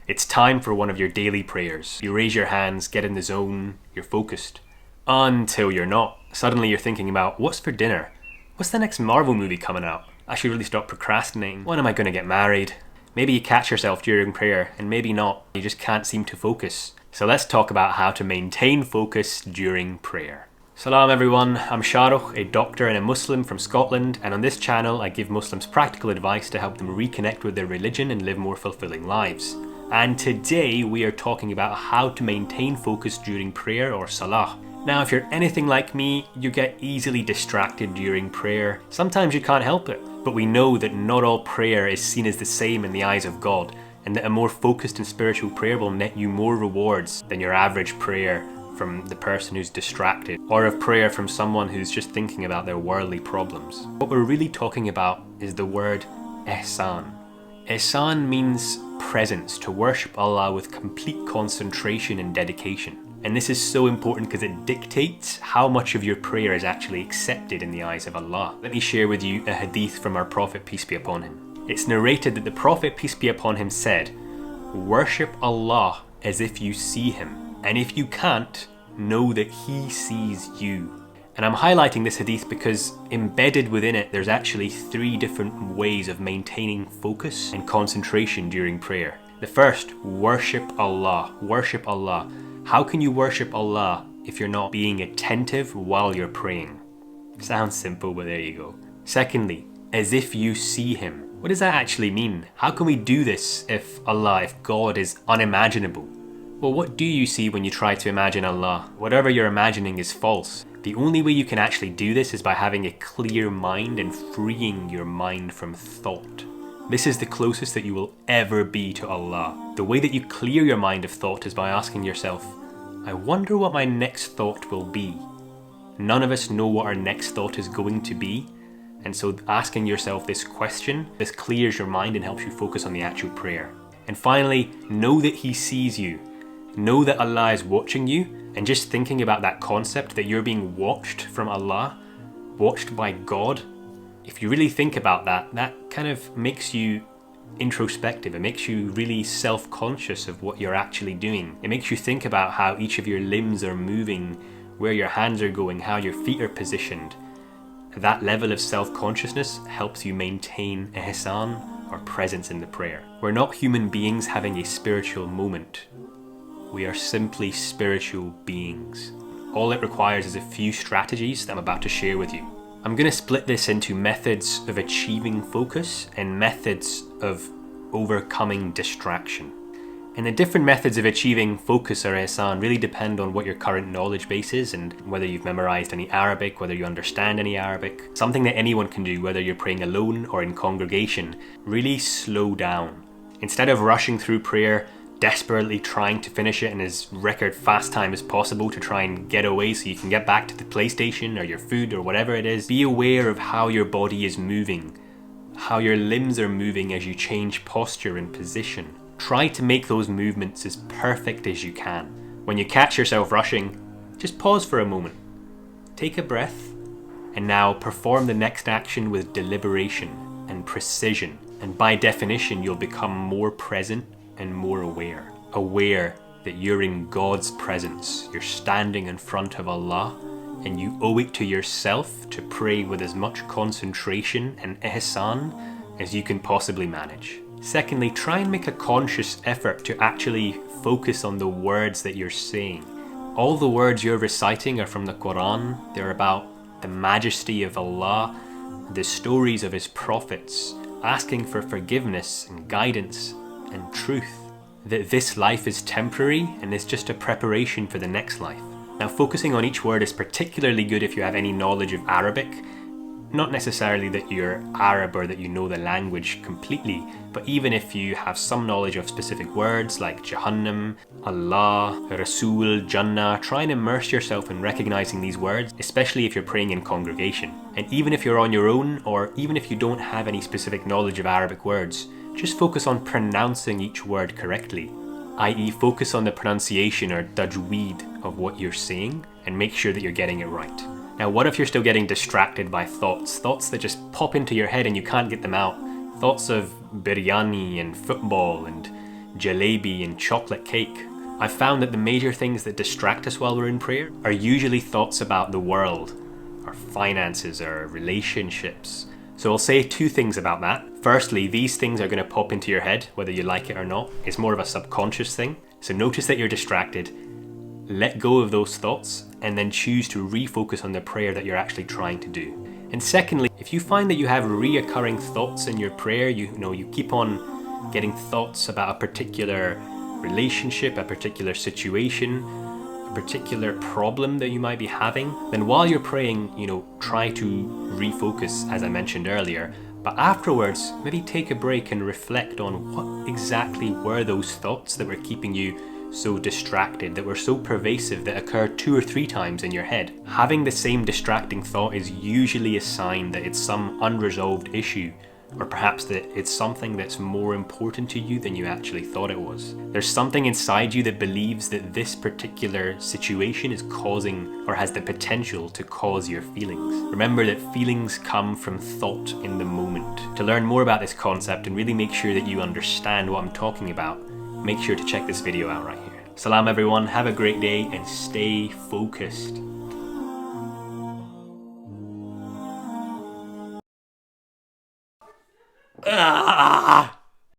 It's time for one of your daily prayers. You raise your hands, get in the zone, you're focused. Until you're not. Suddenly you're thinking about, what's for dinner? What's the next Marvel movie coming out? I should really stop procrastinating. When am I going to get married? Maybe you catch yourself during prayer, and maybe not. You just can't seem to focus. So let's talk about how to maintain focus during prayer. Salaam everyone, I'm Shahrukh, a doctor and a Muslim from Scotland, and on this channel I give Muslims practical advice to help them reconnect with their religion and live more fulfilling lives. And today we are talking about how to maintain focus during prayer or salah. Now if you're anything like me, you get easily distracted during prayer. Sometimes you can't help it, but we know that not all prayer is seen as the same in the eyes of God, and that a more focused and spiritual prayer will net you more rewards than your average prayer from the person who's distracted, or of prayer from someone who's just thinking about their worldly problems. What we're really talking about is the word Ihsan. Ihsan means presence, to worship Allah with complete concentration and dedication. And this is so important because it dictates how much of your prayer is actually accepted in the eyes of Allah. Let me share with you a hadith from our Prophet, peace be upon him. It's narrated that the Prophet, peace be upon him, said, "Worship Allah as if you see him. And if you can't, know that he sees you." And I'm highlighting this hadith because embedded within it, there's actually 3 different ways of maintaining focus and concentration during prayer. The first, worship Allah. Worship Allah. How can you worship Allah if you're not being attentive while you're praying? Sounds simple, but there you go. Secondly, as if you see him. What does that actually mean? How can we do this if God is unimaginable? Well, what do you see when you try to imagine Allah? Whatever you're imagining is false. The only way you can actually do this is by having a clear mind and freeing your mind from thought. This is the closest that you will ever be to Allah. The way that you clear your mind of thought is by asking yourself, I wonder what my next thought will be. None of us know what our next thought is going to be. And so asking yourself this question, this clears your mind and helps you focus on the actual prayer. And finally, know that he sees you. Know that Allah is watching you, and just thinking about that concept that you're being watched from Allah, watched by God, if you really think about that, that kind of makes you introspective. It makes you really self-conscious of what you're actually doing. It makes you think about how each of your limbs are moving, where your hands are going, how your feet are positioned. That level of self-consciousness helps you maintain ihsan, or presence in the prayer. We're not human beings having a spiritual moment. We are simply spiritual beings. All it requires is a few strategies that I'm about to share with you. I'm going to split this into methods of achieving focus and methods of overcoming distraction. And the different methods of achieving focus or ihsan really depend on what your current knowledge base is and whether you've memorized any Arabic, whether you understand any Arabic. Something that anyone can do, whether you're praying alone or in congregation, really slow down. Instead of rushing through prayer, desperately trying to finish it in as record fast time as possible to try and get away so you can get back to the PlayStation or your food or whatever it is. Be aware of how your body is moving, how your limbs are moving as you change posture and position. Try to make those movements as perfect as you can. When you catch yourself rushing, just pause for a moment. Take a breath, and now perform the next action with deliberation and precision. And by definition, you'll become more present and more aware. Aware that you're in God's presence. You're standing in front of Allah, and you owe it to yourself to pray with as much concentration and ihsan as you can possibly manage. Secondly, try and make a conscious effort to actually focus on the words that you're saying. All the words you're reciting are from the Quran. They're about the majesty of Allah, the stories of his prophets, asking for forgiveness and guidance and truth, that this life is temporary and is just a preparation for the next life. Now, focusing on each word is particularly good if you have any knowledge of Arabic. Not necessarily that you're Arab or that you know the language completely, but even if you have some knowledge of specific words like Jahannam, Allah, Rasul, Jannah, try and immerse yourself in recognizing these words, especially if you're praying in congregation. And even if you're on your own, or even if you don't have any specific knowledge of Arabic words, just focus on pronouncing each word correctly, i.e. focus on the pronunciation or tajweed of what you're saying and make sure that you're getting it right. Now, what if you're still getting distracted by thoughts that just pop into your head and you can't get them out? Thoughts of biryani and football and jalebi and chocolate cake. I've found that the major things that distract us while we're in prayer are usually thoughts about the world, our finances, our relationships. So I'll say two things about that. Firstly, these things are going to pop into your head, whether you like it or not. It's more of a subconscious thing. So notice that you're distracted, let go of those thoughts, and then choose to refocus on the prayer that you're actually trying to do. And secondly, if you find that you have reoccurring thoughts in your prayer, you keep on getting thoughts about a particular relationship, a particular situation, a particular problem that you might be having, then while you're praying, try to refocus, as I mentioned earlier. But afterwards, maybe take a break and reflect on what exactly were those thoughts that were keeping you so distracted, that were so pervasive, that occurred 2 or 3 times in your head. Having the same distracting thought is usually a sign that it's some unresolved issue, or perhaps that it's something that's more important to you than you actually thought it was. There's something inside you that believes that this particular situation is causing, or has the potential to cause, your feelings. Remember that feelings come from thought in the moment. To learn more about this concept and really make sure that you understand what I'm talking about, make sure to check this video out right here. Salaam everyone, have a great day and stay focused. Ah!